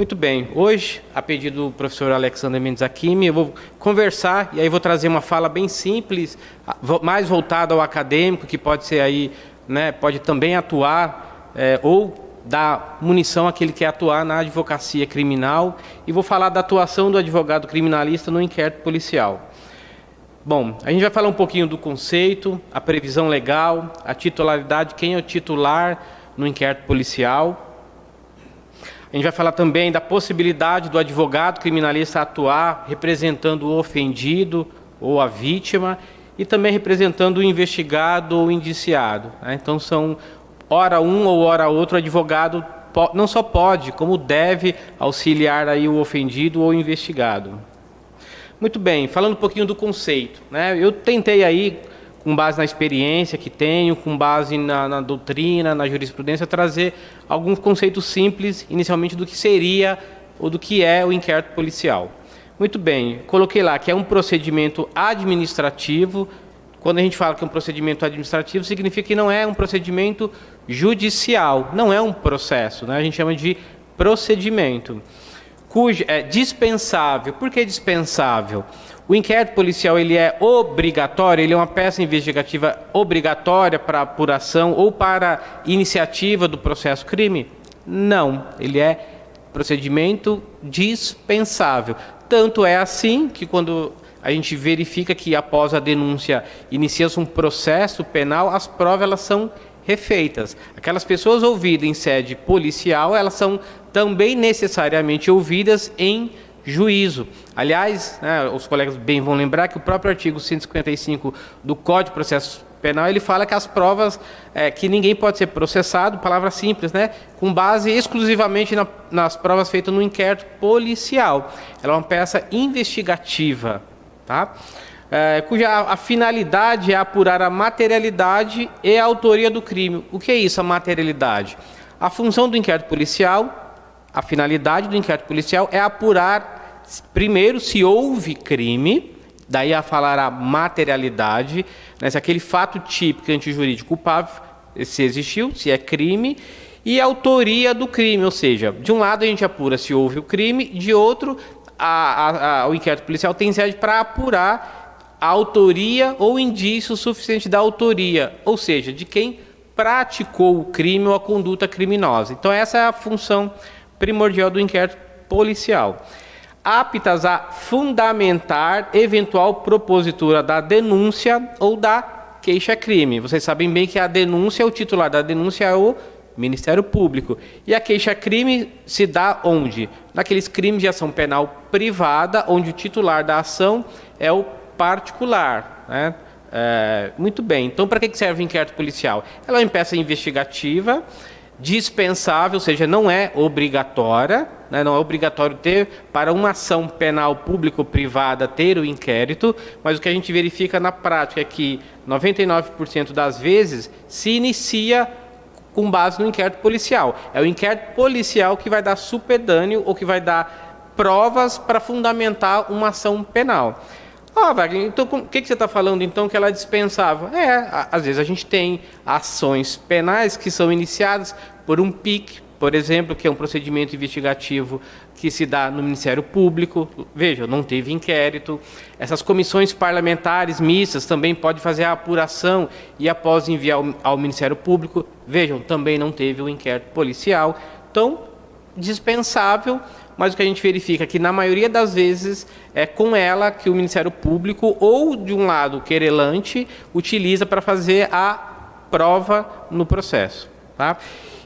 Muito bem, hoje, a pedido do professor Alexander Mendes Hakimi, eu vou conversar e aí vou trazer uma fala bem simples, mais voltada ao acadêmico, que pode ser aí, né, pode também atuar ou dar munição àquele que quer atuar na advocacia criminal, e vou falar da atuação do advogado criminalista no inquérito policial. Bom, a gente vai falar um pouquinho do conceito, a previsão legal, a titularidade, quem é o titular no inquérito policial. A gente vai falar também da possibilidade do advogado criminalista atuar representando o ofendido ou a vítima e também representando o investigado ou indiciado, né? Então são hora um ou hora outro, o advogado não só pode, como deve auxiliar aí o ofendido ou o investigado. Muito bem, falando um pouquinho do conceito, né? Eu tentei aí, com base na experiência que tenho, com base na doutrina, na jurisprudência, trazer alguns conceitos simples, inicialmente, do que seria ou do que é o inquérito policial. Muito bem, coloquei lá que é um procedimento administrativo. Quando a gente fala que é um procedimento administrativo, significa que não é um procedimento judicial, não é um processo, né? A gente chama de procedimento. Cujo é dispensável. Por que dispensável? O inquérito policial ele é obrigatório, ele é uma peça investigativa obrigatória para apuração ou para iniciativa do processo crime? Não, ele é procedimento dispensável. Tanto é assim que quando a gente verifica que após a denúncia inicia-se um processo penal, as provas elas são refeitas. Aquelas pessoas ouvidas em sede policial, elas são também necessariamente ouvidas em juízo. Aliás, né, os colegas bem vão lembrar que o próprio artigo 155 do Código de Processo Penal, ele fala que as provas, que ninguém pode ser processado, palavra simples, né, com base exclusivamente nas provas feitas no inquérito policial. Ela é uma peça investigativa, tá? Cuja a finalidade é apurar a materialidade e a autoria do crime. O que é isso, a materialidade? A função do inquérito policial, a finalidade do inquérito policial é apurar, primeiro, se houve crime, daí a falar a materialidade, né, se aquele fato típico antijurídico culpável, se existiu, se é crime, e a autoria do crime, ou seja, de um lado a gente apura se houve o crime, de outro, o inquérito policial tem sede para apurar a autoria ou indício suficiente da autoria, ou seja, de quem praticou o crime ou a conduta criminosa. Então essa é a função primordial do inquérito policial. Aptas a fundamentar eventual propositura da denúncia ou da queixa-crime. Vocês sabem bem que a denúncia, o titular da denúncia é o Ministério Público. E a queixa-crime se dá onde? Naqueles crimes de ação penal privada, onde o titular da ação é o particular, né? Muito bem, então para que serve o inquérito policial? Ela é uma peça investigativa, dispensável, ou seja, não é obrigatória, né? Não é obrigatório ter para uma ação penal pública ou privada ter o inquérito, mas o que a gente verifica na prática é que 99% das vezes se inicia com base no inquérito policial. É o inquérito policial que vai dar supedâneo ou que vai dar provas para fundamentar uma ação penal. Wagner, então o que você está falando então que ela é dispensável? Às vezes a gente tem ações penais que são iniciadas por um PIC, por exemplo, que é um procedimento investigativo que se dá no Ministério Público. Veja, não teve inquérito. Essas comissões parlamentares mistas também podem fazer a apuração e após enviar ao Ministério Público. Vejam, também não teve o inquérito policial. Então, dispensável. Mas o que a gente verifica é que, na maioria das vezes, é com ela que o Ministério Público, ou de um lado, o querelante, utiliza para fazer a prova no processo, tá?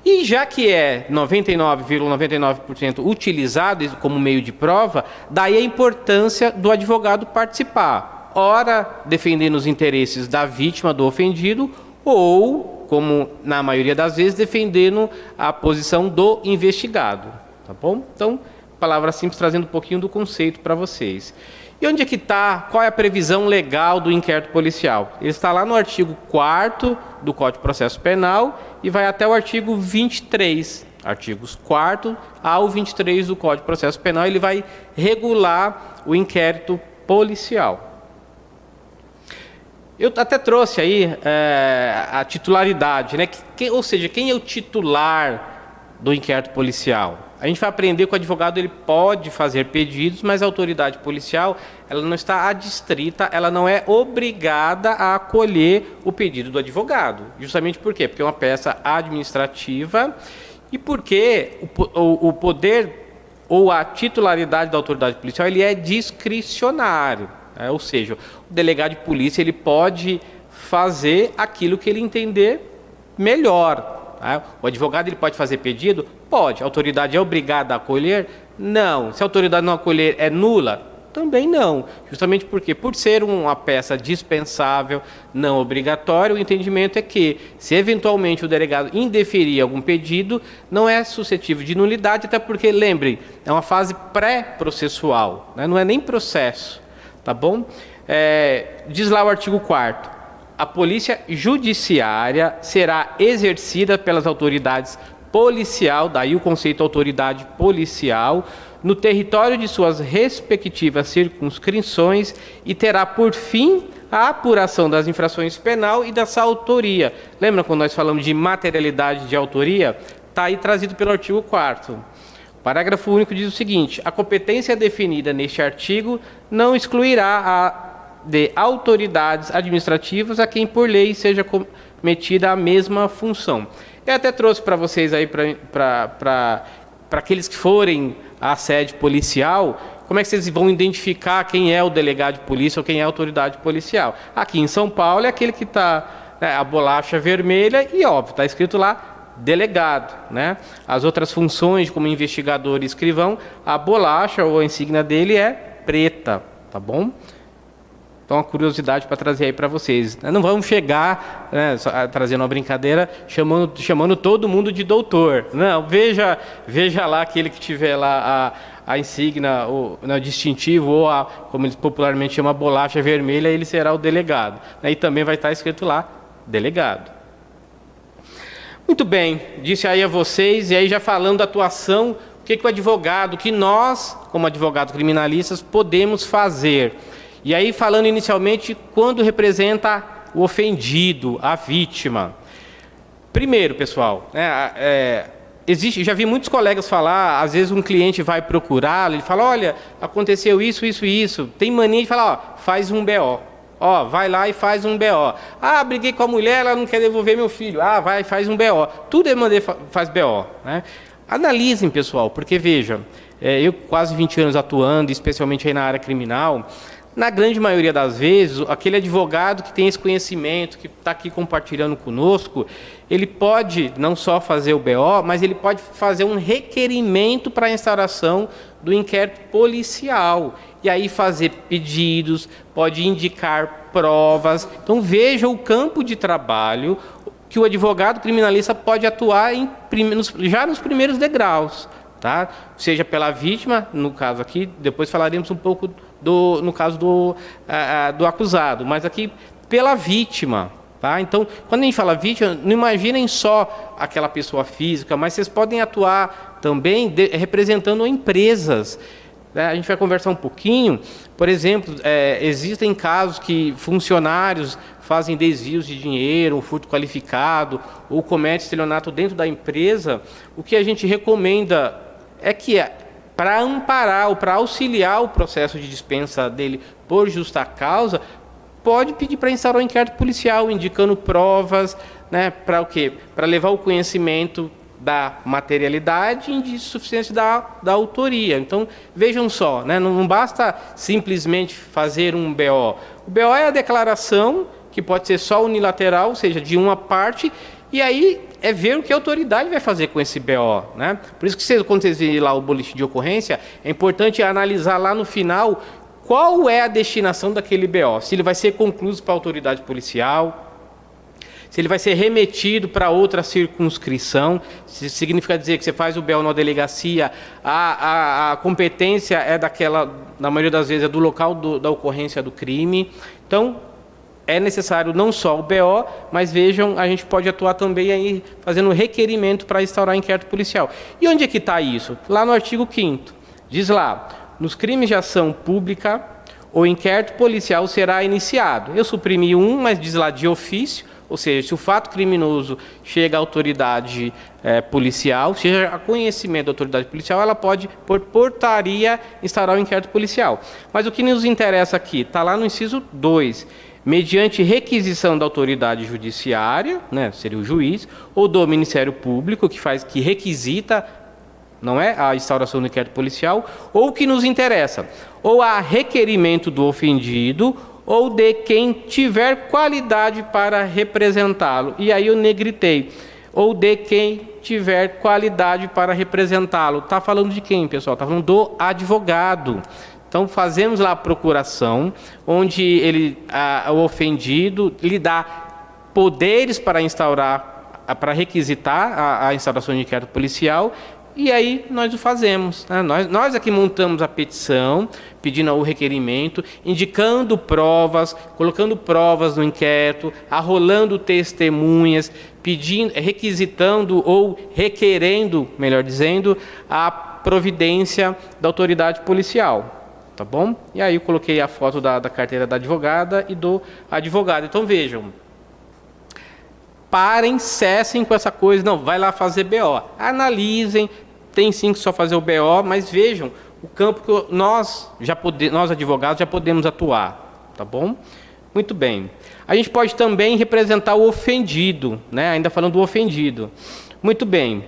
E já que é 99,99% utilizado como meio de prova, daí a importância do advogado participar, ora defendendo os interesses da vítima, do ofendido, ou, como na maioria das vezes, defendendo a posição do investigado, tá bom? Então, palavra simples, trazendo um pouquinho do conceito para vocês. E onde é que está, qual é a previsão legal do inquérito policial? Ele está lá no artigo 4º do Código de Processo Penal e vai até o artigo 23, artigos 4º ao 23 do Código de Processo Penal, ele vai regular o inquérito policial. Eu até trouxe aí a titularidade, né? Ou seja, quem é o titular do inquérito policial? A gente vai aprender que o advogado ele pode fazer pedidos, mas a autoridade policial ela não está adstrita, ela não é obrigada a acolher o pedido do advogado. Justamente por quê? Porque é uma peça administrativa e porque o poder ou a titularidade da autoridade policial ele é discricionário. Ou seja, o delegado de polícia ele pode fazer aquilo que ele entender melhor. O advogado ele pode fazer pedido? Pode. A autoridade é obrigada a acolher? Não. Se a autoridade não acolher, é nula? Também não. Justamente porque, por ser uma peça dispensável, não obrigatória, o entendimento é que, se eventualmente o delegado indeferir algum pedido, não é suscetível de nulidade, até porque, lembrem, é uma fase pré-processual, né? Não é nem processo, tá bom? Diz lá o artigo 4º. A polícia judiciária será exercida pelas autoridades policial, daí o conceito autoridade policial, no território de suas respectivas circunscrições e terá por fim a apuração das infrações penal e dessa autoria. Lembra quando nós falamos de materialidade de autoria? Está aí trazido pelo artigo 4º. O parágrafo único diz o seguinte: a competência definida neste artigo não excluirá a de autoridades administrativas a quem por lei seja cometida a mesma função. Eu até trouxe para vocês aí, para aqueles que forem à sede policial, como é que vocês vão identificar quem é o delegado de polícia ou quem é a autoridade policial. Aqui em São Paulo é aquele que está, né, a bolacha vermelha e, óbvio, está escrito lá delegado, né? As outras funções, como investigador e escrivão, a bolacha ou a insígnia dele é preta, tá bom? Então, uma curiosidade para trazer aí para vocês. Não vamos chegar, né, trazendo uma brincadeira, chamando todo mundo de doutor. Não, veja lá aquele que tiver lá a insígnia, o distintivo, ou como eles popularmente chamam, a bolacha vermelha, ele será o delegado. E também vai estar escrito lá, delegado. Muito bem, disse aí a vocês, e aí já falando da atuação, o que o advogado, que nós, como advogados criminalistas, podemos fazer. E aí, falando inicialmente, quando representa o ofendido, a vítima. Primeiro, pessoal, né, já vi muitos colegas falar, às vezes um cliente vai procurá-lo, ele fala, olha, aconteceu isso, isso e isso. Tem mania de falar, faz um BO. Vai lá e faz um BO. Briguei com a mulher, ela não quer devolver meu filho. Vai, faz um BO. Tudo é mandei, faz BO. Né? Analisem, pessoal, porque veja, eu quase 20 anos atuando, especialmente aí na área criminal, na grande maioria das vezes, aquele advogado que tem esse conhecimento, que está aqui compartilhando conosco, ele pode não só fazer o BO, mas ele pode fazer um requerimento para a instauração do inquérito policial. E aí fazer pedidos, pode indicar provas. Então veja o campo de trabalho que o advogado criminalista pode atuar já nos primeiros degraus. Tá? Seja pela vítima, no caso aqui, depois falaremos um pouco no caso do acusado, mas aqui pela vítima. Tá? Então, quando a gente fala vítima, não imaginem só aquela pessoa física, mas vocês podem atuar também representando empresas. A gente vai conversar um pouquinho. Por exemplo, existem casos que funcionários fazem desvios de dinheiro, um furto qualificado, ou cometem estelionato dentro da empresa. O que a gente recomenda é que, para amparar ou para auxiliar o processo de dispensa dele por justa causa, pode pedir para instaurar um inquérito policial, indicando provas, né, para o quê? Para levar o conhecimento da materialidade e de suficiência da autoria. Então, vejam só, né, não basta simplesmente fazer um BO. O BO é a declaração, que pode ser só unilateral, ou seja, de uma parte, e aí é ver o que a autoridade vai fazer com esse BO. Né? Por isso que quando vocês virem lá o boletim de ocorrência, é importante analisar lá no final qual é a destinação daquele BO. Se ele vai ser concluído para a autoridade policial, se ele vai ser remetido para outra circunscrição, se significa dizer que você faz o BO na delegacia, a competência é daquela, na maioria das vezes, é do local da ocorrência do crime. Então, é necessário não só o BO, mas vejam, a gente pode atuar também aí fazendo requerimento para instaurar inquérito policial. E onde é que está isso? Lá no artigo 5º. Diz lá, nos crimes de ação pública, o inquérito policial será iniciado. Eu suprimi um, mas diz lá de ofício, Ou seja, se o fato criminoso chega à autoridade policial, seja a conhecimento da autoridade policial, ela pode, por portaria, instaurar o inquérito policial. Mas o que nos interessa aqui, está lá no inciso 2, mediante requisição da autoridade judiciária, né, seria o juiz, ou do Ministério Público, que requisita, não é, a instauração do inquérito policial, ou o que nos interessa, ou a requerimento do ofendido, ou de quem tiver qualidade para representá-lo. E aí eu negritei. Ou de quem tiver qualidade para representá-lo. Está falando de quem, pessoal? Está falando do advogado. Então, fazemos lá a procuração, onde o ofendido lhe dá poderes para para requisitar a instauração de inquérito policial, e aí nós o fazemos. Né? Nós aqui montamos a petição, pedindo o requerimento, indicando provas, colocando provas no inquérito, arrolando testemunhas, requisitando ou requerendo, melhor dizendo, a providência da autoridade policial. Tá bom? E aí eu coloquei a foto da carteira da advogada e do advogado. Então vejam, parem, cessem com essa coisa, não, vai lá fazer BO. Analisem, tem sim que só fazer o BO, mas vejam o campo que nós advogados já podemos atuar, tá bom? Muito bem. A gente pode também representar o ofendido, né? Ainda falando do ofendido. Muito bem.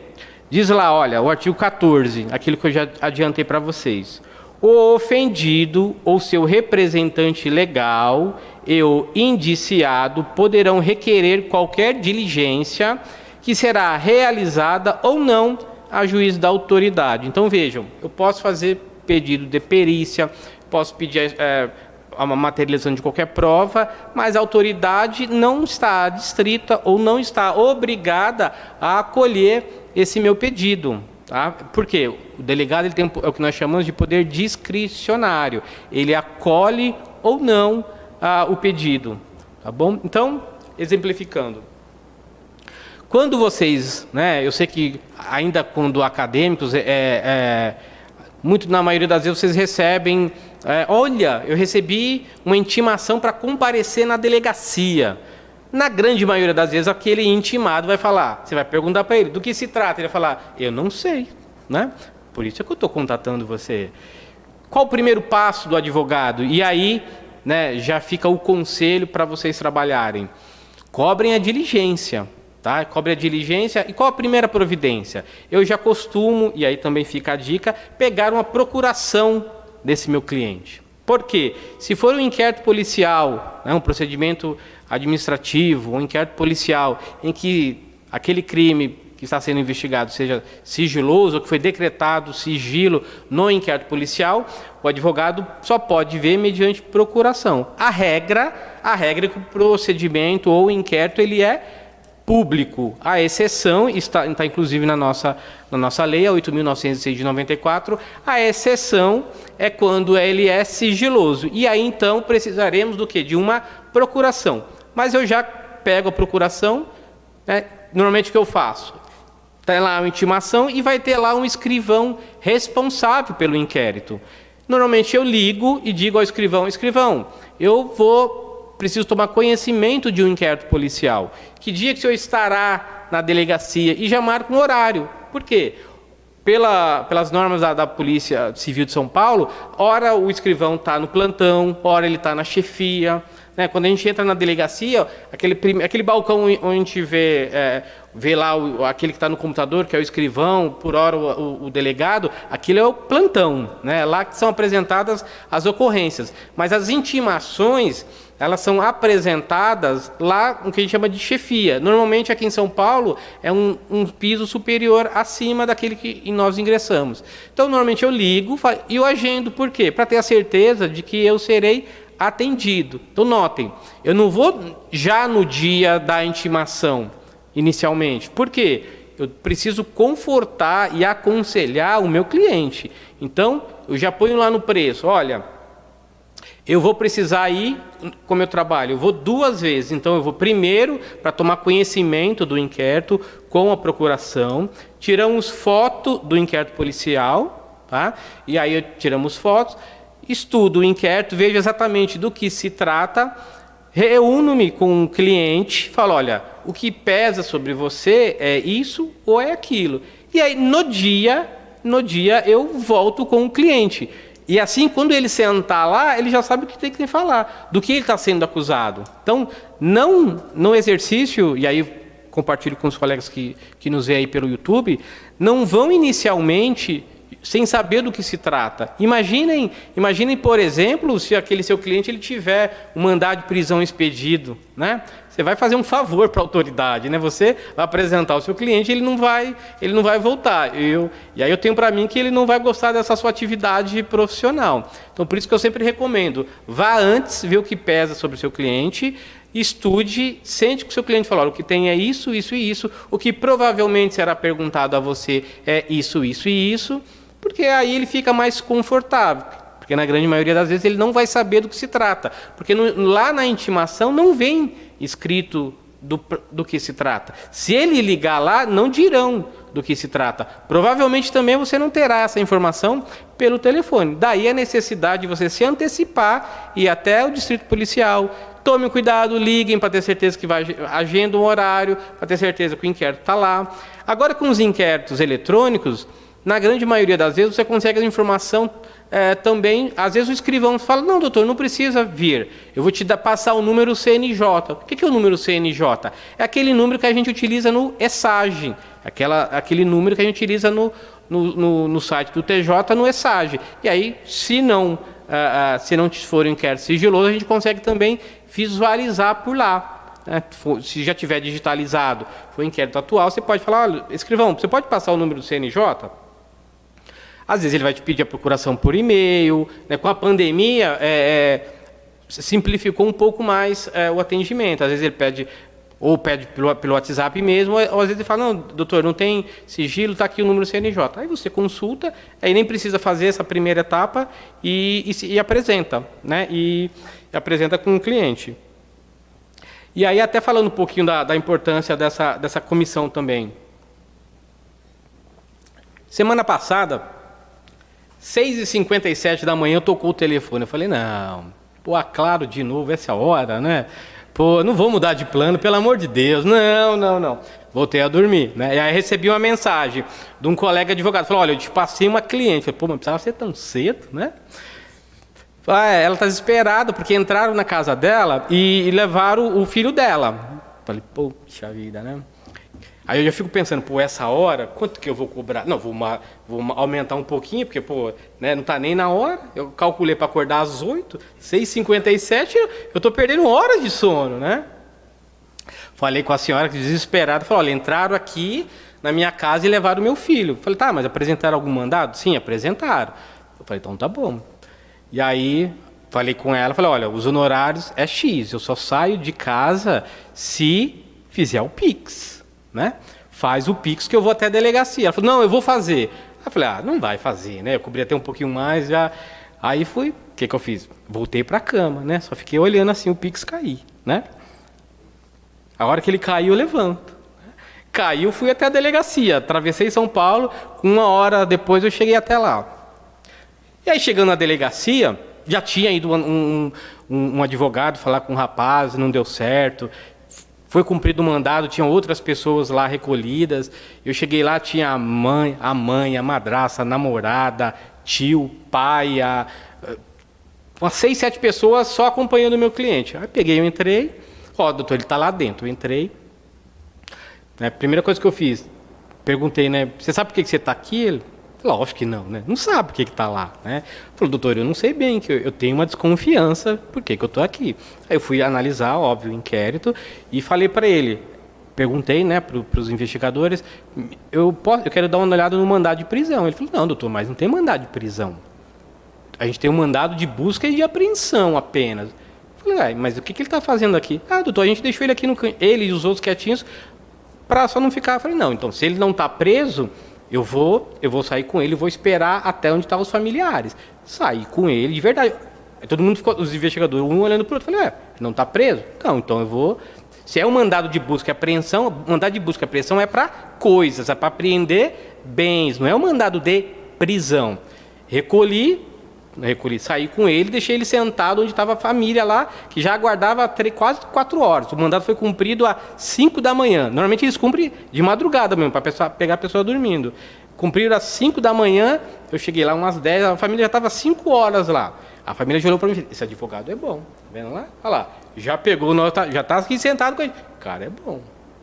Diz lá, olha, o artigo 14, aquilo que eu já adiantei para vocês. O ofendido ou seu representante legal e o indiciado poderão requerer qualquer diligência que será realizada ou não a juiz da autoridade. Então vejam, eu posso fazer pedido de perícia, posso pedir uma materialização de qualquer prova, mas a autoridade não está adstrita ou não está obrigada a acolher esse meu pedido. Tá? Por quê? O delegado ele tem o que nós chamamos de poder discricionário. Ele acolhe ou não o pedido. Tá bom? Então, exemplificando. Quando vocês, né, eu sei que ainda quando acadêmicos, muito na maioria das vezes vocês recebem, olha, eu recebi uma intimação para comparecer na delegacia. Na grande maioria das vezes, aquele intimado vai falar, você vai perguntar para ele, do que se trata? Ele vai falar, eu não sei, né? Por isso é que eu estou contatando você. Qual o primeiro passo do advogado? E aí, né, já fica o conselho para vocês trabalharem. Cobrem a diligência. Tá? Cobre a diligência. E qual a primeira providência? Eu já costumo, e aí também fica a dica, pegar uma procuração desse meu cliente. Por quê? Se for um inquérito policial, né, um procedimento administrativo, um inquérito policial, em que aquele crime que está sendo investigado seja sigiloso, ou que foi decretado sigilo no inquérito policial, o advogado só pode ver mediante procuração. A regra é que o procedimento ou o inquérito ele é público. A exceção está inclusive na nossa lei, a 8.906 de 94, a exceção é quando ele é sigiloso. E aí então precisaremos do quê? De uma procuração. Mas eu já pego a procuração, né? Normalmente o que eu faço? Tem lá uma intimação e vai ter lá um escrivão responsável pelo inquérito. Normalmente eu ligo e digo ao escrivão, preciso tomar conhecimento de um inquérito policial. Que dia que o senhor estará na delegacia? E já marco um horário. Por quê? Pelas normas da Polícia Civil de São Paulo, ora o escrivão está no plantão, ora ele está na chefia. Né? Quando a gente entra na delegacia, aquele balcão onde a gente vê lá aquele que está no computador, que é o escrivão, por hora o delegado, aquilo é o plantão. Né? Lá que são apresentadas as ocorrências. Mas as intimações, elas são apresentadas lá no que a gente chama de chefia. Normalmente aqui em São Paulo é um piso superior acima daquele que nós ingressamos. Então normalmente eu ligo e eu agendo. Por quê? Para ter a certeza de que eu serei atendido. Então notem, eu não vou já no dia da intimação inicialmente. Por quê? Eu preciso confortar e aconselhar o meu cliente. Então eu já ponho lá no preço, olha, eu vou precisar ir, como eu trabalho, eu vou 2 vezes. Então, eu vou primeiro para tomar conhecimento do inquérito com a procuração, tiramos foto do inquérito policial, tá? E aí tiramos fotos, estudo o inquérito, vejo exatamente do que se trata, reúno-me com um cliente, falo, olha, o que pesa sobre você é isso ou é aquilo. E aí, no dia eu volto com o cliente. E assim, quando ele sentar lá, ele já sabe o que tem que falar, do que ele está sendo acusado. Então, não no exercício, e aí compartilho com os colegas que nos veem aí pelo YouTube, não vão inicialmente sem saber do que se trata. Imaginem, por exemplo, se aquele seu cliente ele tiver um mandado de prisão expedido, né? Você vai fazer um favor para a autoridade, né? Você vai apresentar o seu cliente, ele não vai voltar. E aí eu tenho para mim que ele não vai gostar dessa sua atividade profissional. Então, por isso que eu sempre recomendo, vá antes, ver o que pesa sobre o seu cliente, estude, sente que o seu cliente falou, o que tem é isso, isso e isso, o que provavelmente será perguntado a você é isso, isso e isso, porque aí ele fica mais confortável. Porque na grande maioria das vezes ele não vai saber do que se trata. Porque lá na intimação não vem escrito do que se trata. Se ele ligar lá, não dirão do que se trata. Provavelmente também você não terá essa informação pelo telefone. Daí a necessidade de você se antecipar e ir até o distrito policial. Tomem cuidado, liguem para ter certeza que vai agenda um horário, para ter certeza que o inquérito está lá. Agora, com os inquéritos eletrônicos, na grande maioria das vezes você consegue a informação também. Às vezes o escrivão fala, não, doutor, não precisa vir, eu vou te passar o número CNJ. O que é o número CNJ? É aquele número que a gente utiliza no ESAGE, aquele número que a gente utiliza no site do TJ, no ESAGE. E aí, se não for um inquérito sigiloso, a gente consegue também visualizar por lá. Se já tiver digitalizado, foi um inquérito atual, você pode falar, olha, escrivão, você pode passar o número do CNJ? Às vezes ele vai te pedir a procuração por e-mail, né? Com a pandemia, simplificou um pouco mais o atendimento. Às vezes ele pede pelo WhatsApp mesmo, ou às vezes ele fala, não, doutor, não tem sigilo, está aqui o número CNJ. Aí você consulta, aí nem precisa fazer essa primeira etapa e apresenta, né? E apresenta com o cliente. E aí, até falando um pouquinho da importância dessa comissão também. Semana passada, 6h57 da manhã, tocou o telefone. Eu falei, não, Claro de novo, essa hora, né? Não vou mudar de plano, pelo amor de Deus. Não. Voltei a dormir, né? E aí recebi uma mensagem de um colega advogado. Falou, olha, eu te passei uma cliente. Eu falei, mas precisava ser tão cedo, né? Ela está desesperada, porque entraram na casa dela e levaram o filho dela. Falei, poxa vida, né? Aí eu já fico pensando, essa hora, quanto que eu vou cobrar? Não, vou aumentar um pouquinho, porque, né, não está nem na hora. Eu calculei para acordar às 8h, 6h57, eu estou perdendo horas de sono, né? Falei com a senhora, desesperada, falou, olha, entraram aqui na minha casa e levaram o meu filho. Falei, tá, mas apresentaram algum mandado? Sim, apresentaram. Eu falei, então tá bom. E aí, falei com ela, falei, olha, os honorários é X, eu só saio de casa se fizer o Pix. Né? Faz o Pix que eu vou até a delegacia. Ela falou, não, eu vou fazer. Eu falei, não vai fazer, né? Eu cobri até um pouquinho mais já. Aí fui, o que eu fiz? Voltei para a cama, né? Só fiquei olhando assim o Pix cair, né? A hora que ele caiu, eu levanto. Caiu, fui até a delegacia. Atravessei São Paulo, 1 hora depois eu cheguei até lá. E aí, chegando na delegacia, já tinha ido um advogado falar com um rapaz, não deu certo. Foi cumprido o mandado, tinham outras pessoas lá recolhidas. Eu cheguei lá, tinha a mãe, a madraça, a namorada, tio, pai, umas 6, 7 pessoas só acompanhando o meu cliente. Aí eu entrei, doutor, ele está lá dentro. Eu entrei. Né, primeira coisa que eu fiz, perguntei, né, você sabe por que você está aqui? Ele, lógico que não, né? Não sabe por que está lá, né? Falou, doutor, eu não sei bem, que eu tenho uma desconfiança, por que eu estou aqui? Aí eu fui analisar, óbvio, o inquérito e falei para ele, perguntei, né, para os investigadores, eu quero dar uma olhada no mandado de prisão. Ele falou, não, doutor, mas não tem mandado de prisão. A gente tem um mandado de busca e de apreensão apenas. Eu falei, mas o que ele está fazendo aqui? Doutor, a gente deixou ele aqui, ele e os outros quietinhos, para só não ficar. Eu falei, não, então se ele não está preso, eu vou sair com ele, vou esperar até onde estão os familiares. Saí com ele, de verdade. Aí todo mundo ficou, os investigadores, um olhando para o outro. Falei, não está preso? Não, então eu vou. Se é um mandado de busca e apreensão, mandado de busca e apreensão é para coisas, é para apreender bens, não é um mandado de prisão. Recolhi, recolhi, saí com ele, deixei ele sentado onde estava a família lá, que já aguardava quase 4 horas. O mandato foi cumprido às 5 da manhã. Normalmente eles cumprem de madrugada mesmo, para pegar a pessoa dormindo. Cumpriram às 5 da manhã, eu cheguei lá umas 10, a família já estava 5 horas lá. A família já olhou para mim e falou, esse advogado é bom, tá vendo lá? Olha lá, já pegou, já está aqui sentado com ele. Cara, é bom,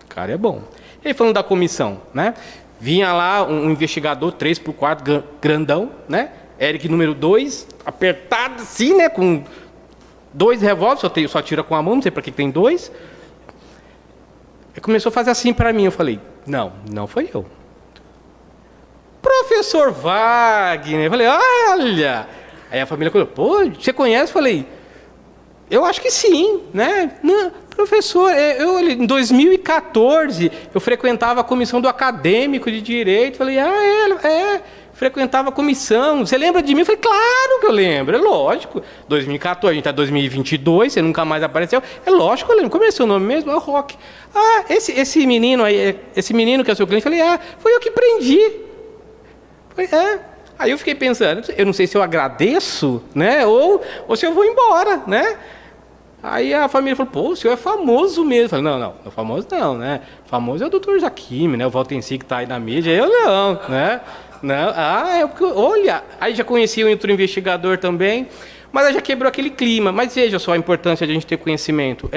cara, é bom. E aí, falando da comissão, né? Vinha lá um investigador 3x4 grandão, né? Eric número 2, apertado assim, né? Com 2 revólveres, só tira com a mão, não sei para que tem 2. Ele começou a fazer assim para mim, eu falei, não foi eu. Professor Wagner, eu falei, olha. Aí a família falou, pô, você conhece? Eu falei, eu acho que sim, né? Não, professor, em 2014, eu frequentava a comissão do acadêmico de direito. Falei, frequentava a comissão. Você lembra de mim? Eu falei, claro que eu lembro, é lógico. 2014, a gente está em 2022, você nunca mais apareceu. É lógico que eu lembro. Como é seu nome mesmo? É o Roque. Esse menino aí, esse menino que é seu cliente, eu falei, foi eu que prendi. Aí eu fiquei pensando, eu não sei se eu agradeço, né? Ou se eu vou embora, né? Aí a família falou, pô, o senhor é famoso mesmo. Eu falei, não, famoso não, né? Famoso é o doutor Jaquime, né? O Valtenci que está aí na mídia, eu não, né? Não, olha, aí já conheci um outro investigador também, mas aí já quebrou aquele clima. Mas veja só a importância de a gente ter conhecimento.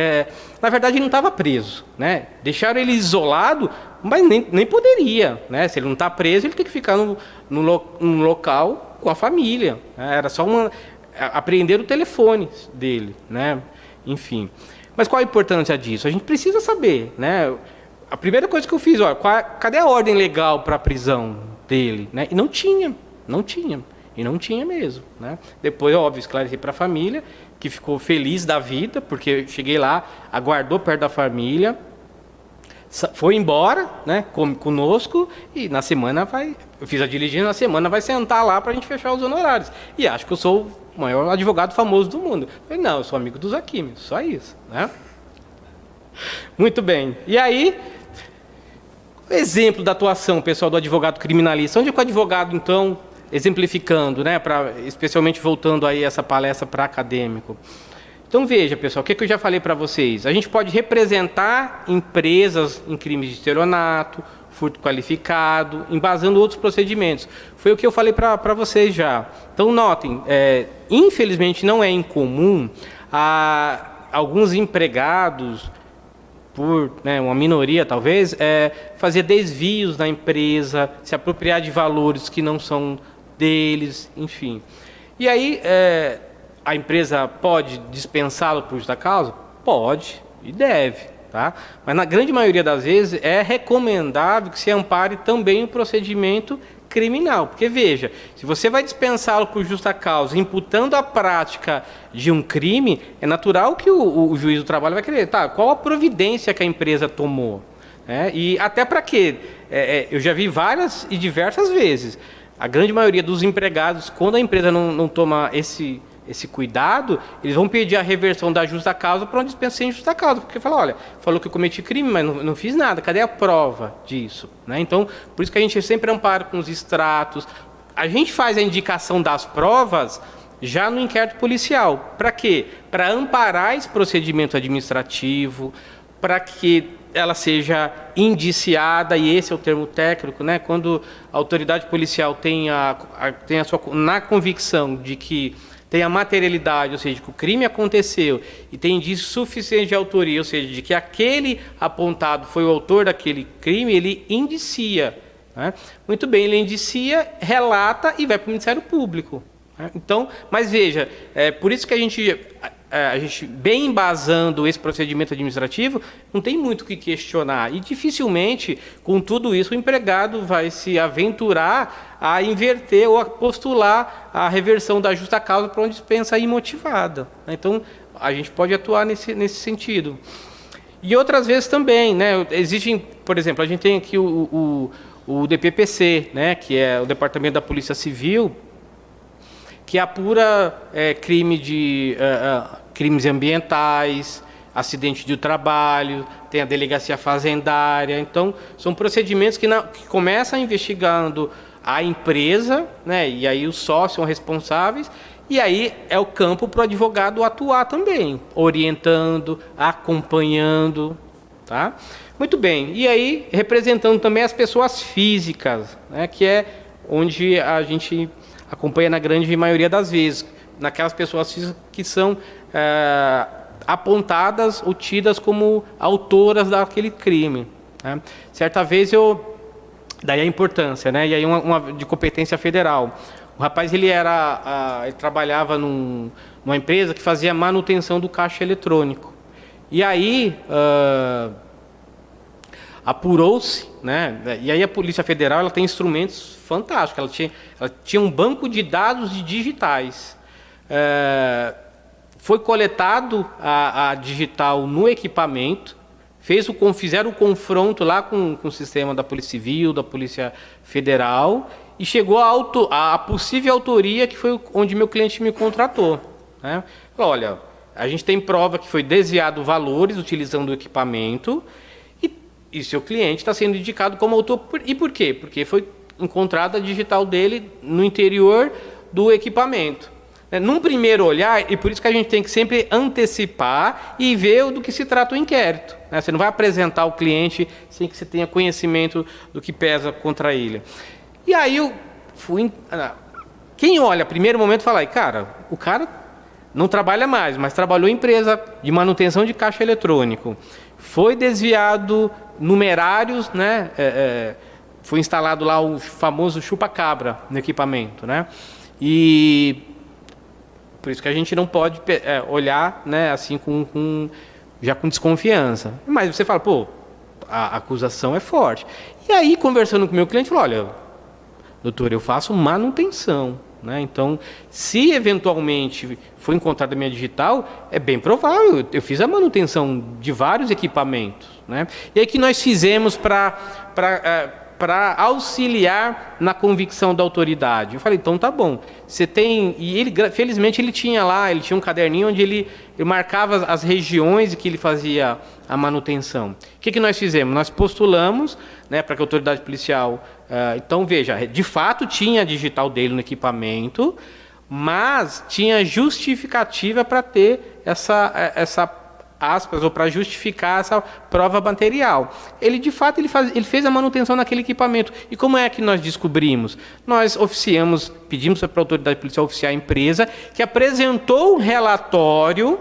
Na verdade, ele não estava preso, né? Deixaram ele isolado, mas nem poderia, né? Se ele não está preso, ele tem que ficar no local com a família, né? Era só apreender o telefone dele, né? Enfim. Mas qual a importância disso? A gente precisa saber, né? A primeira coisa que eu fiz, cadê a ordem legal para a prisão dele, né? E não tinha mesmo, né? Depois, óbvio, esclareci para a família, que ficou feliz da vida, porque eu cheguei lá, aguardou perto da família, foi embora, né, conosco, e na semana eu fiz a diligência, na semana vai sentar lá para a gente fechar os honorários. E acho que eu sou o maior advogado famoso do mundo. Eu falei, não, eu sou amigo do Zaquime, só isso, né? Muito bem. E aí, exemplo da atuação, pessoal, do advogado criminalista. Onde é que o advogado, então, exemplificando, né, especialmente voltando aí essa palestra para acadêmico. Então veja, pessoal, o que eu já falei para vocês. A gente pode representar empresas em crimes de estelionato, furto qualificado, embasando outros procedimentos. Foi o que eu falei para vocês já. Então notem, infelizmente não é incomum alguns empregados, por uma minoria talvez, fazer desvios na empresa, se apropriar de valores que não são deles, enfim. E aí, a empresa pode dispensá-lo por justa causa? Pode e deve, tá? Mas na grande maioria das vezes é recomendável que se ampare também o procedimento criminal. Porque veja, se você vai dispensá-lo por justa causa, imputando a prática de um crime, é natural que o juiz do trabalho vai querer, qual a providência que a empresa tomou? E até para quê? Eu já vi várias e diversas vezes. A grande maioria dos empregados, quando a empresa não toma esse cuidado, eles vão pedir a reversão da justa causa para uma dispensa sem justa causa, porque fala, olha, falou que eu cometi crime, mas não fiz nada, cadê a prova disso? Então, por isso que a gente sempre ampara com os extratos. A gente faz a indicação das provas já no inquérito policial. Para quê? Para amparar esse procedimento administrativo, para que ela seja indiciada, e esse é o termo técnico, né? Quando a autoridade policial tem na convicção de que tem a materialidade, ou seja, que o crime aconteceu e tem indício suficiente de autoria, ou seja, de que aquele apontado foi o autor daquele crime, ele indicia. Muito bem, ele indicia, relata e vai para o Ministério Público. Então, mas veja, por isso que a gente, bem embasando esse procedimento administrativo, não tem muito o que questionar. E dificilmente, com tudo isso, o empregado vai se aventurar a inverter ou a postular a reversão da justa causa para uma dispensa imotivada. Então, a gente pode atuar nesse sentido. E outras vezes também, né? Existem, por exemplo, a gente tem aqui o DPPC, né? Que é o Departamento da Polícia Civil, que apura crimes ambientais, acidente de trabalho, tem a delegacia fazendária. Então, são procedimentos que começam investigando a empresa, né? E aí os sócios são responsáveis. E aí é o campo para o advogado atuar também, orientando, acompanhando, tá? Muito bem. E aí representando também as pessoas físicas, né? Que é onde a gente acompanha na grande maioria das vezes, naquelas pessoas físicas que são apontadas ou tidas como autoras daquele crime, né? Certa vez daí a importância, né? E aí uma de competência federal. O rapaz ele trabalhava numa empresa que fazia manutenção do caixa eletrônico. E aí apurou-se, né? E aí a Polícia Federal ela tem instrumentos fantásticos. Ela tinha um banco de dados digitais. Foi coletado a digital no equipamento. Fizeram o confronto lá com o sistema da Polícia Civil, da Polícia Federal, e chegou a possível autoria, que foi onde meu cliente me contratou, né? Falou, olha, a gente tem prova que foi desviado valores utilizando o equipamento e seu cliente está sendo indicado como autor. E por quê? Porque foi encontrada a digital dele no interior do equipamento. Num primeiro olhar, e por isso que a gente tem que sempre antecipar e ver do que se trata o inquérito, né? Você não vai apresentar o cliente sem que você tenha conhecimento do que pesa contra ele. E aí quem olha, primeiro momento, fala, cara, o cara não trabalha mais, mas trabalhou em empresa de manutenção de caixa eletrônico. Foi desviado numerários, né? Foi instalado lá o famoso chupa-cabra no equipamento, né? E por isso que a gente não pode olhar, né, assim já com desconfiança. Mas você fala, a acusação é forte. E aí, conversando com o meu cliente, falou, olha, doutor, eu faço manutenção, né? Então, se eventualmente for encontrada a minha digital, é bem provável. Eu fiz a manutenção de vários equipamentos, né? E aí que nós fizemos para auxiliar na convicção da autoridade. Eu falei, então tá bom. Você tem... E ele, felizmente, ele tinha um caderninho onde ele marcava as regiões que ele fazia a manutenção. O que nós fizemos? Nós postulamos, né, para que a autoridade policial... então, veja, de fato tinha a digital dele no equipamento, mas tinha justificativa para ter essa aspas, ou para justificar essa prova material. Ele, de fato, ele fez a manutenção naquele equipamento. E como é que nós descobrimos? Nós pedimos para a autoridade policial oficiar a empresa, que apresentou um relatório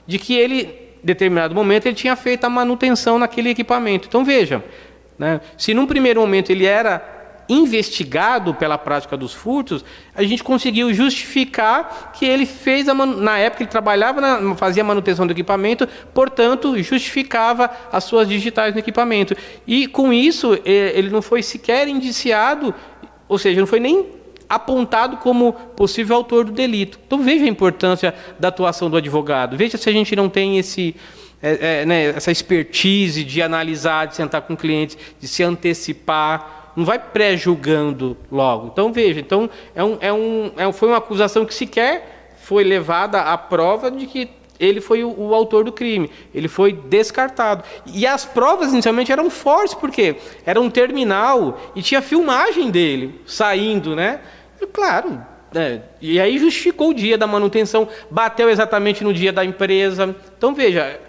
de que ele, em determinado momento, ele tinha feito a manutenção naquele equipamento. Então, veja, né, se num primeiro momento ele era investigado pela prática dos furtos, a gente conseguiu justificar que ele fez, na época ele trabalhava, fazia manutenção do equipamento, portanto, justificava as suas digitais no equipamento. E com isso, ele não foi sequer indiciado, ou seja, não foi nem apontado como possível autor do delito. Então veja a importância da atuação do advogado, veja se a gente não tem essa expertise de analisar, de sentar com o cliente, de se antecipar, não vai pré-julgando logo. Então, veja, foi uma acusação que sequer foi levada à prova de que ele foi o autor do crime. Ele foi descartado. E as provas, inicialmente, eram fortes, porque era um terminal e tinha filmagem dele saindo, né? E, claro, e aí justificou o dia da manutenção, bateu exatamente no dia da empresa. Então, veja...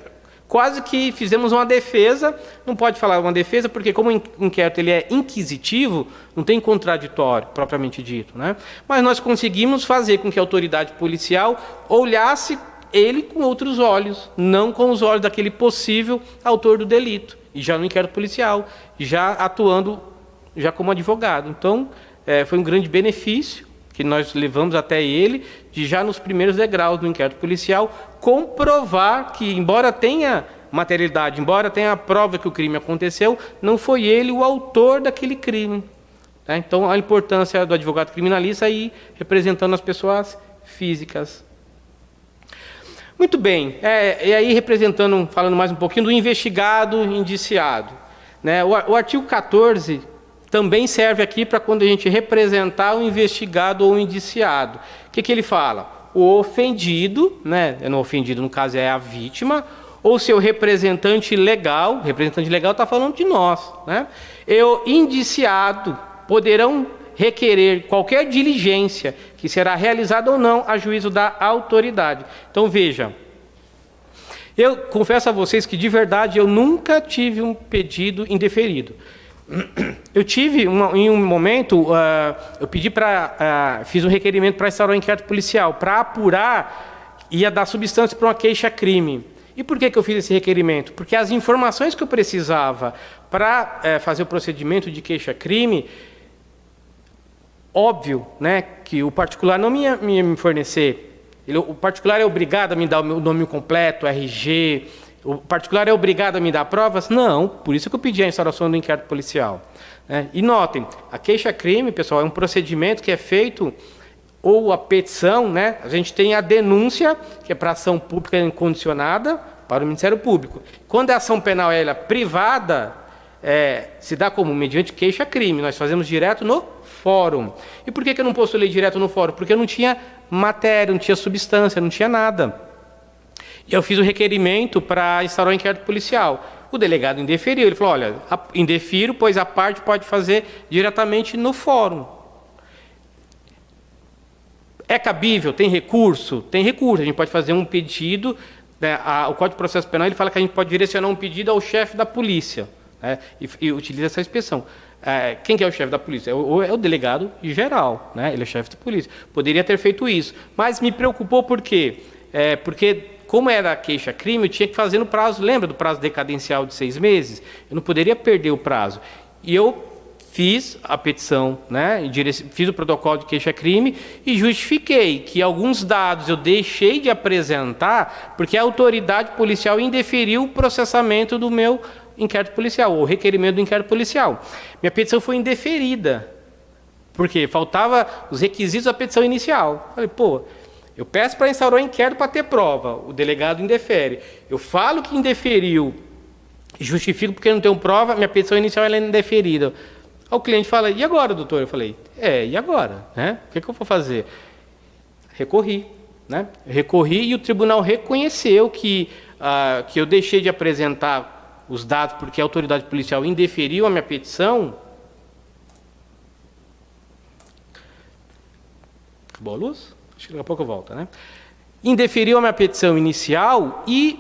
Quase que fizemos uma defesa, não pode falar uma defesa, porque como o inquérito ele é inquisitivo, não tem contraditório, propriamente dito, né? Mas nós conseguimos fazer com que a autoridade policial olhasse ele com outros olhos, não com os olhos daquele possível autor do delito, e já no inquérito policial, já atuando já como advogado. Então, foi um grande benefício que nós levamos até ele, de já nos primeiros degraus do inquérito policial, comprovar que, embora tenha materialidade, embora tenha a prova que o crime aconteceu, não foi ele o autor daquele crime. Tá? Então, a importância do advogado criminalista aí, representando as pessoas físicas. Muito bem, e aí falando mais um pouquinho do investigado indiciado, né? O artigo 14... também serve aqui para quando a gente representar o investigado ou o indiciado. O que ele fala? O ofendido, né? O ofendido, no caso, é a vítima, ou seu representante legal está falando de nós, né? E o indiciado poderão requerer qualquer diligência que será realizada ou não a juízo da autoridade. Então, veja, eu confesso a vocês que, de verdade, eu nunca tive um pedido indeferido. Eu tive, em um momento, eu fiz um requerimento para instaurar um inquérito policial, para apurar, ia dar substância para uma queixa-crime. E por que eu fiz esse requerimento? Porque as informações que eu precisava para fazer o procedimento de queixa-crime, óbvio, né, que o particular não ia me fornecer. O particular é obrigado a me dar o meu nome completo, RG. O particular é obrigado a me dar provas? Não, por isso que eu pedi a instauração do inquérito policial. E notem, a queixa-crime, pessoal, é um procedimento que é feito, ou a petição, né? A gente tem a denúncia, que é para ação pública incondicionada, para o Ministério Público. Quando a ação penal é privada, se dá como mediante queixa-crime, nós fazemos direto no fórum. E por que eu não postulei direto no fórum? Porque eu não tinha matéria, não tinha substância, não tinha nada. Eu fiz o requerimento para instaurar um inquérito policial. O delegado indeferiu. Ele falou, olha, indefiro, pois a parte pode fazer diretamente no fórum. É cabível? Tem recurso? Tem recurso. A gente pode fazer um pedido, né, o Código de Processo Penal ele fala que a gente pode direcionar um pedido ao chefe da polícia, né, e utiliza essa expressão. Quem que é o chefe da polícia? É o delegado geral, né? Ele é chefe da polícia. Poderia ter feito isso, mas me preocupou por quê? Porque, como era queixa-crime, eu tinha que fazer no prazo, lembra do prazo decadencial de 6 meses? Eu não poderia perder o prazo. E eu fiz a petição, né? Fiz o protocolo de queixa-crime e justifiquei que alguns dados eu deixei de apresentar porque a autoridade policial indeferiu o processamento do meu inquérito policial, ou requerimento do inquérito policial. Minha petição foi indeferida, porque faltava os requisitos da petição inicial. Falei, eu peço para instaurar um inquérito para ter prova, o delegado indefere. Eu falo que indeferiu, justifico porque não tenho prova, minha petição inicial é indeferida. O cliente fala, e agora, doutor? Eu falei, e agora? Né? O que eu vou fazer? Recorri. Né? Recorri e o tribunal reconheceu que eu deixei de apresentar os dados porque a autoridade policial indeferiu a minha petição. Acabou a luz? Acho que daqui a pouco volta, né? Indeferiu a minha petição inicial e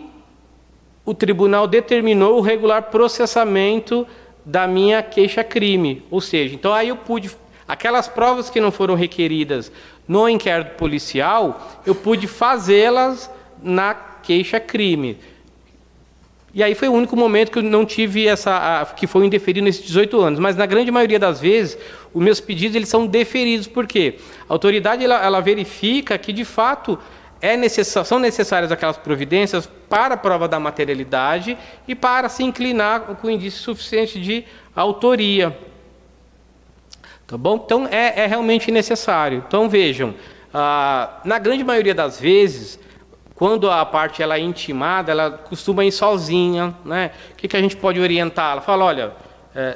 o tribunal determinou o regular processamento da minha queixa-crime. Ou seja, então aí eu pude, aquelas provas que não foram requeridas no inquérito policial, eu pude fazê-las na queixa-crime. E aí foi o único momento que eu não tive que foi indeferido nesses 18 anos. Mas na grande maioria das vezes, os meus pedidos eles são deferidos. Por quê? A autoridade ela verifica que, de fato, são necessárias aquelas providências para a prova da materialidade e para se inclinar com indício suficiente de autoria. Tá bom? Então, é realmente necessário. Então, vejam, na grande maioria das vezes, quando a parte ela é intimada, ela costuma ir sozinha, né? O que a gente pode orientar? Ela fala, olha,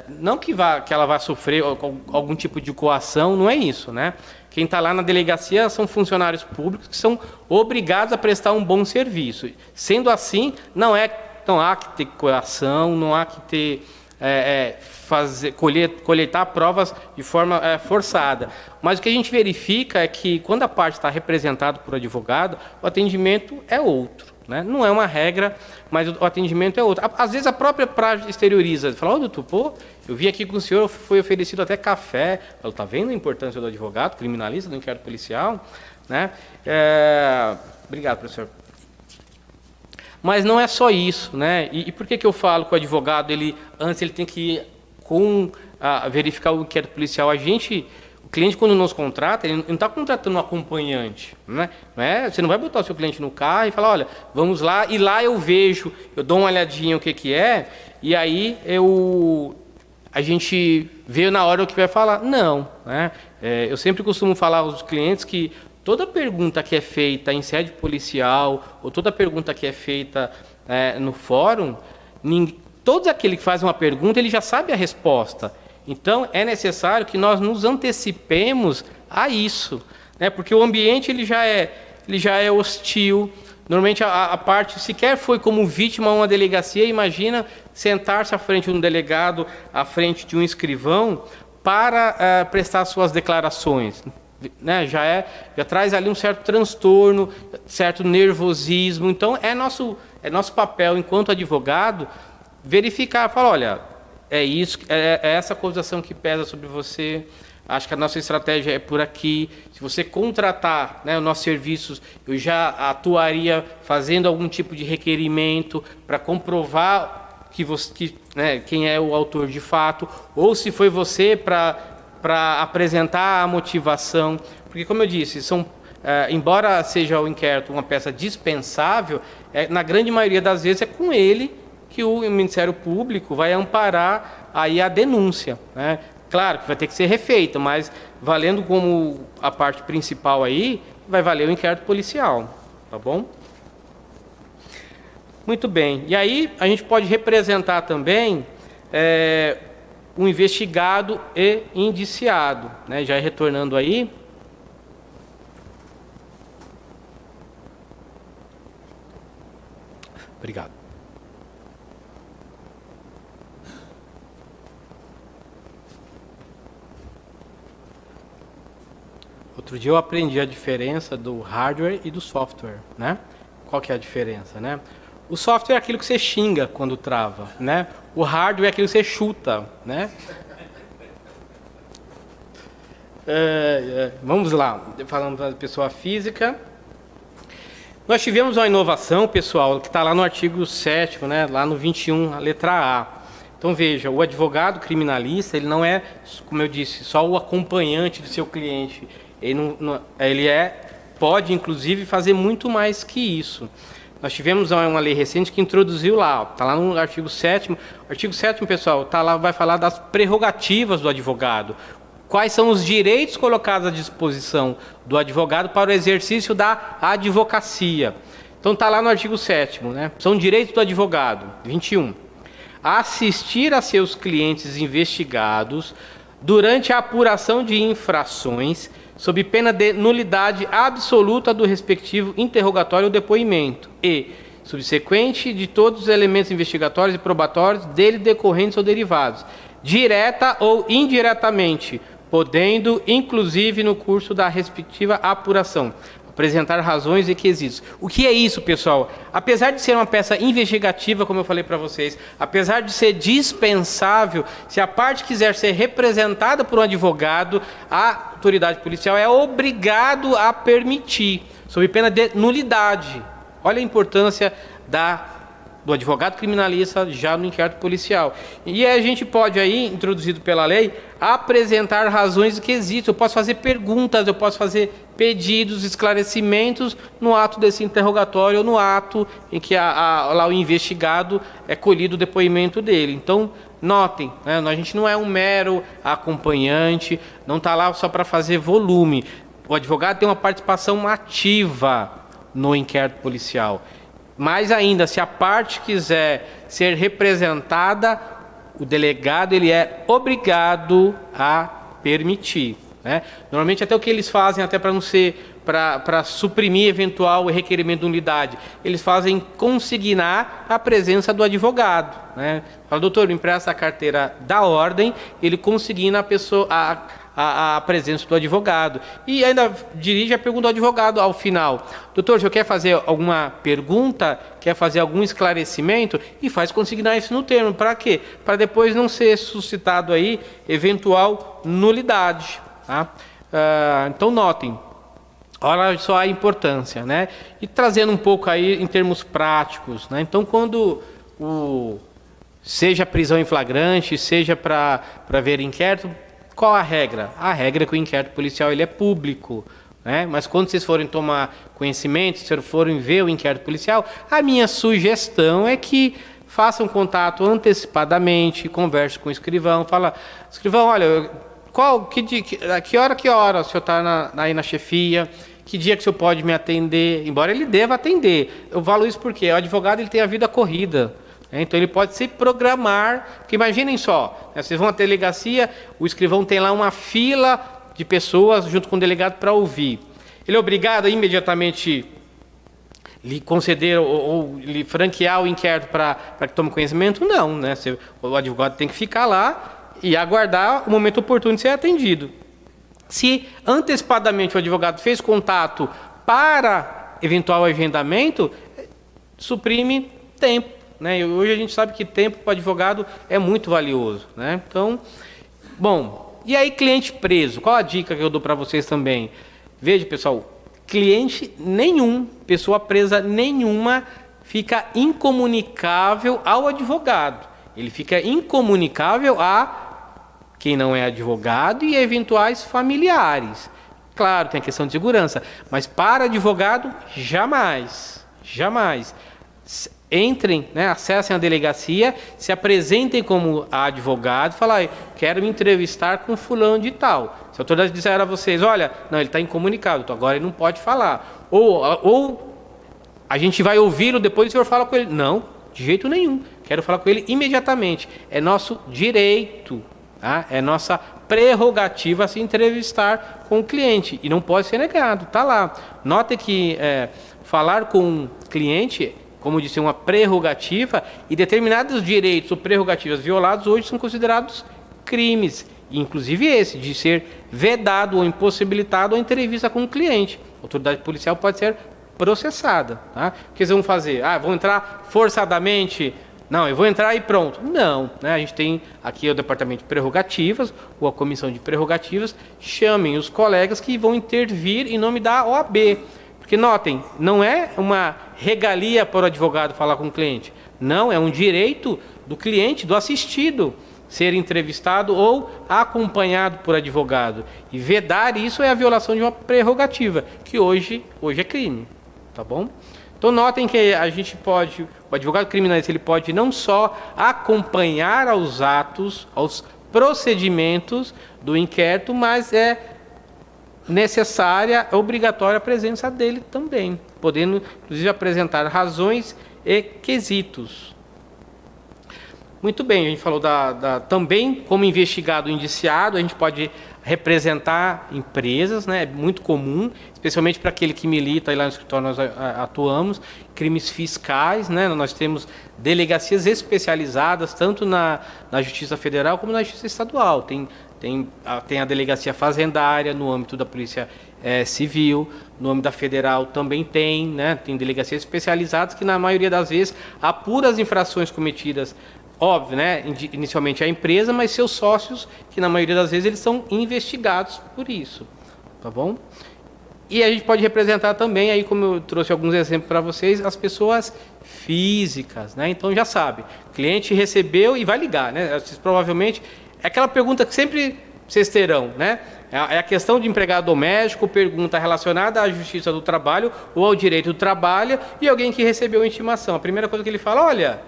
não que ela vá sofrer algum tipo de coação, não é isso, né? Quem está lá na delegacia são funcionários públicos que são obrigados a prestar um bom serviço. Sendo assim, não há que ter coação, não há que ter coletar provas de forma forçada. Mas o que a gente verifica é que, quando a parte está representada por advogado, o atendimento é outro. Né? Não é uma regra, mas o atendimento é outro. Às vezes a própria praxe exterioriza, fala, doutor, eu vi aqui com o senhor, foi oferecido até café. Está vendo a importância do advogado, criminalista, do inquérito policial? Né? Obrigado, professor. Mas não é só isso, né? E por que eu falo que o advogado, antes ele tem que verificar o inquérito policial? O cliente, quando nos contrata, ele não está contratando um acompanhante, né? Você não vai botar o seu cliente no carro e falar, olha, vamos lá, e lá eu vejo, eu dou uma olhadinha o que é, e aí a gente vê na hora o que vai falar. Não, né? Eu sempre costumo falar aos clientes que toda pergunta que é feita em sede policial, ou toda pergunta que é feita no fórum, todos aqueles que fazem uma pergunta, ele já sabe a resposta. Então, é necessário que nós nos antecipemos a isso, né? Porque o ambiente ele já é hostil. Normalmente, a parte sequer foi como vítima a uma delegacia. Imagina sentar-se à frente de um delegado, à frente de um escrivão, para prestar suas declarações, né? Já traz ali um certo transtorno, certo nervosismo. Então é nosso papel enquanto advogado verificar, falar, olha, é isso, é essa acusação que pesa sobre você. Acho que a nossa estratégia é por aqui. Se você contratar, né, os nossos serviços, eu já atuaria fazendo algum tipo de requerimento para comprovar né, quem é o autor de fato, ou se foi você para apresentar a motivação. Porque, como eu disse, embora seja o inquérito uma peça dispensável, na grande maioria das vezes é com ele que o Ministério Público vai amparar aí a denúncia, né? Claro que vai ter que ser refeita, mas valendo como a parte principal aí, vai valer o inquérito policial, tá bom? Muito bem. E aí a gente pode representar também o investigado e indiciado, né? Já retornando aí. Obrigado. Outro dia eu aprendi a diferença do hardware e do software, né? Qual que é a diferença, né? O software é aquilo que você xinga quando trava, né? O hardware é aquilo que você chuta, né? Vamos lá, falando da pessoa física. Nós tivemos uma inovação, pessoal, que está lá no artigo 7º, né? Lá no 21, a letra A. Então veja, o advogado criminalista, ele não é, como eu disse, só o acompanhante do seu cliente. Ele pode, inclusive, fazer muito mais que isso. Nós tivemos uma lei recente que introduziu lá, está lá no artigo 7º. O artigo 7º, pessoal, tá lá, vai falar das prerrogativas do advogado. Quais são os direitos colocados à disposição do advogado para o exercício da advocacia. Então está lá no artigo 7º, né? São direitos do advogado, 21. Assistir a seus clientes investigados durante a apuração de infrações, sob pena de nulidade absoluta do respectivo interrogatório ou depoimento, e subsequente de todos os elementos investigatórios e probatórios dele decorrentes ou derivados, direta ou indiretamente, podendo, inclusive no curso da respectiva apuração, apresentar razões e quesitos. O que é isso, pessoal? Apesar de ser uma peça investigativa, como eu falei para vocês, apesar de ser dispensável, se a parte quiser ser representada por um advogado, a autoridade policial é obrigado a permitir, sob pena de nulidade. Olha a importância do advogado criminalista já no inquérito policial. E a gente pode aí, introduzido pela lei, apresentar razões e quesitos. Eu posso fazer perguntas, eu posso fazer pedidos, esclarecimentos no ato desse interrogatório ou no ato em que lá o investigado é colhido o depoimento dele. Então, notem, né, a gente não é um mero acompanhante, não está lá só para fazer volume. O advogado tem uma participação ativa no inquérito policial. Mais ainda, se a parte quiser ser representada, o delegado ele é obrigado a permitir, né? Normalmente até o que eles fazem, até para não ser, para suprimir eventual requerimento de nulidade, eles fazem consignar a presença do advogado, né? Fala, doutor, me empresta a carteira da ordem, ele consigna a pessoa, a presença do advogado. E ainda dirige a pergunta ao advogado ao final. Doutor, o senhor quer fazer alguma pergunta? Quer fazer algum esclarecimento? E faz consignar isso no termo. Para quê? Para depois não ser suscitado aí eventual nulidade. Tá? Então notem. Olha só a importância, né? E trazendo um pouco aí em termos práticos, né? Então quando seja prisão em flagrante, seja para ver inquérito, qual a regra? A regra é que o inquérito policial ele é público, né? Mas quando vocês forem tomar conhecimento, se forem ver o inquérito policial, a minha sugestão é que façam contato antecipadamente, converse com o escrivão, fala, escrivão, olha, que hora o senhor está aí na chefia, que dia que o senhor pode me atender, embora ele deva atender. Eu falo isso porque o advogado ele tem a vida corrida. Então ele pode se programar, porque imaginem só, né, vocês vão à delegacia, o escrivão tem lá uma fila de pessoas junto com o delegado para ouvir. Ele é obrigado a imediatamente lhe conceder ou lhe franquear o inquérito para que tome conhecimento? Não, né? O advogado tem que ficar lá e aguardar o momento oportuno de ser atendido. Se antecipadamente o advogado fez contato para eventual agendamento, suprime tempo, né? E hoje a gente sabe que tempo para o advogado é muito valioso, né? Então, bom, e aí cliente preso, qual a dica que eu dou para vocês também? Veja, pessoal, cliente nenhum, pessoa presa nenhuma fica incomunicável ao advogado. Ele fica incomunicável a quem não é advogado e eventuais familiares. Claro, tem a questão de segurança, mas para advogado, jamais, jamais. Entrem, né, acessem a delegacia, se apresentem como advogado, falar, quero me entrevistar com fulano de tal. Se a autoridade disser a vocês, olha, não, ele está incomunicado, então agora ele não pode falar. Ou a gente vai ouvi-lo, depois o senhor fala com ele. Não, de jeito nenhum. Quero falar com ele imediatamente. É nosso direito, tá? É nossa prerrogativa se entrevistar com o cliente. E não pode ser negado, está lá. Note que falar com o cliente, como disse, é uma prerrogativa, e determinados direitos ou prerrogativas violados hoje são considerados crimes. Inclusive esse, de ser vedado ou impossibilitado a entrevista com o cliente. A autoridade policial pode ser processada. Tá? O que eles vão fazer? Vão entrar forçadamente? Não, eu vou entrar e pronto. Não, né? A gente tem aqui o departamento de prerrogativas, ou a comissão de prerrogativas, chamem os colegas que vão intervir em nome da OAB. Porque notem, não é uma regalia para o advogado falar com o cliente. Não, é um direito do cliente, do assistido, ser entrevistado ou acompanhado por advogado. E vedar isso é a violação de uma prerrogativa, que hoje é crime. Tá bom? Então notem que a gente pode, o advogado criminalista, ele pode não só acompanhar aos atos, aos procedimentos do inquérito, mas é necessária, obrigatória a presença dele também, podendo inclusive apresentar razões e quesitos. Muito bem, a gente falou também como investigado indiciado, a gente pode representar empresas, né? É muito comum, especialmente para aquele que milita, aí lá no escritório nós atuamos, crimes fiscais, né? Nós temos delegacias especializadas, tanto na Justiça Federal como na Justiça Estadual. Tem a delegacia fazendária no âmbito da Polícia Civil, no âmbito da Federal também tem, né? Tem delegacias especializadas que na maioria das vezes apuram as infrações cometidas, óbvio, né? Inicialmente a empresa, mas seus sócios, que na maioria das vezes eles são investigados por isso, tá bom? E a gente pode representar também, aí como eu trouxe alguns exemplos para vocês, as pessoas físicas, né? Então já sabe, cliente recebeu e vai ligar, né? Vocês, provavelmente, é aquela pergunta que sempre vocês terão, né? É a questão de empregado doméstico, pergunta relacionada à justiça do trabalho ou ao direito do trabalho, e alguém que recebeu a intimação. A primeira coisa que ele fala, olha,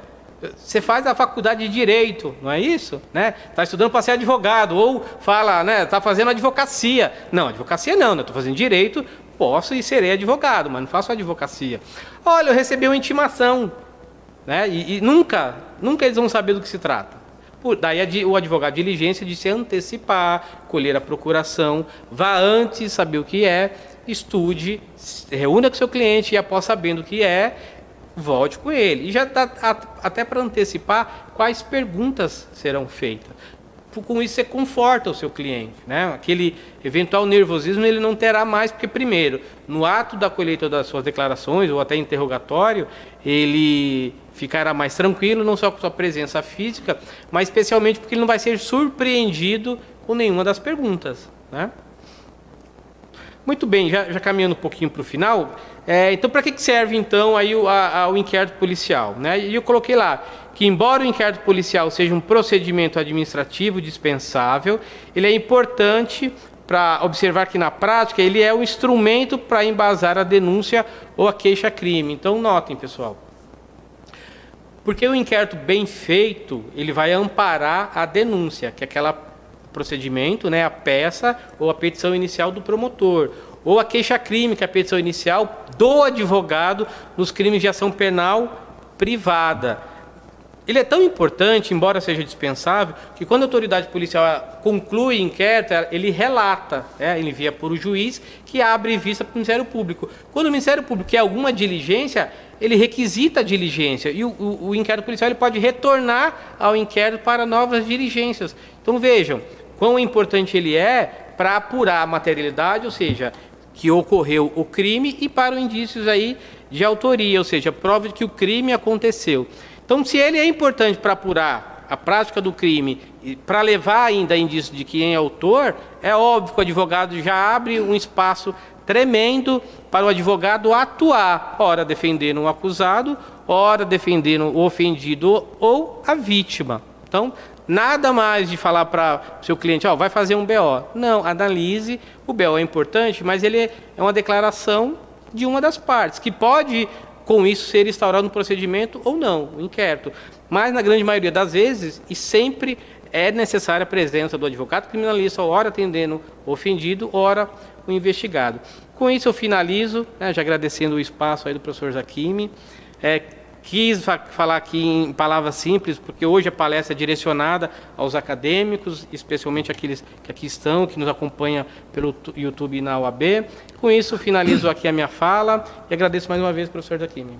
você faz a faculdade de Direito, não é isso? Né? Está estudando para ser advogado, ou fala, né, está fazendo advocacia. Não, advocacia não, né? Estou fazendo Direito, posso e serei advogado, mas não faço advocacia. Olha, eu recebi uma intimação, né? E nunca eles vão saber do que se trata. Daí o advogado de diligência de se antecipar, colher a procuração, vá antes saber o que é, estude, reúna com seu cliente e após sabendo o que é, volte com ele. E já dá até para antecipar quais perguntas serão feitas. Com isso você conforta o seu cliente, né? Aquele eventual nervosismo ele não terá mais, porque primeiro, no ato da colheita das suas declarações ou até interrogatório, ele ficará mais tranquilo, não só com sua presença física, mas especialmente porque ele não vai ser surpreendido com nenhuma das perguntas, né? Muito bem, já caminhando um pouquinho para o final, então para que serve então aí o inquérito policial, né? E eu coloquei lá que embora o inquérito policial seja um procedimento administrativo dispensável, ele é importante para observar que na prática ele é um instrumento para embasar a denúncia ou a queixa-crime. Então notem, pessoal, porque o inquérito bem feito, ele vai amparar a denúncia, que é aquela procedimento, né, a peça ou a petição inicial do promotor, ou a queixa-crime, que é a petição inicial do advogado nos crimes de ação penal privada. Ele é tão importante, embora seja dispensável, que quando a autoridade policial conclui inquérito, ele relata, ele envia para o juiz, que abre vista para o Ministério Público. Quando o Ministério Público quer alguma diligência, ele requisita a diligência, e o inquérito policial ele pode retornar ao inquérito para novas diligências. Então vejam, quão importante ele é para apurar a materialidade, ou seja, que ocorreu o crime, e para os indícios aí de autoria, ou seja, prova de que o crime aconteceu. Então, se ele é importante para apurar a prática do crime e para levar ainda indício de quem é autor, é óbvio que o advogado já abre um espaço tremendo para o advogado atuar, ora defendendo o acusado, ora defendendo o ofendido ou a vítima. Então, nada mais de falar para o seu cliente, vai fazer um BO. Não, analise, o BO é importante, mas ele é uma declaração de uma das partes, que pode, com isso, ser instaurado um procedimento ou não, um inquérito. Mas, na grande maioria das vezes, e sempre é necessária a presença do advogado criminalista, ora atendendo o ofendido, ora o investigado. Com isso, eu finalizo, já agradecendo o espaço aí do professor Zaquimi. Quis falar aqui em palavras simples, porque hoje a palestra é direcionada aos acadêmicos, especialmente aqueles que aqui estão, que nos acompanham pelo YouTube e na UAB. Com isso, finalizo aqui a minha fala e agradeço mais uma vez, professor Zaquimi.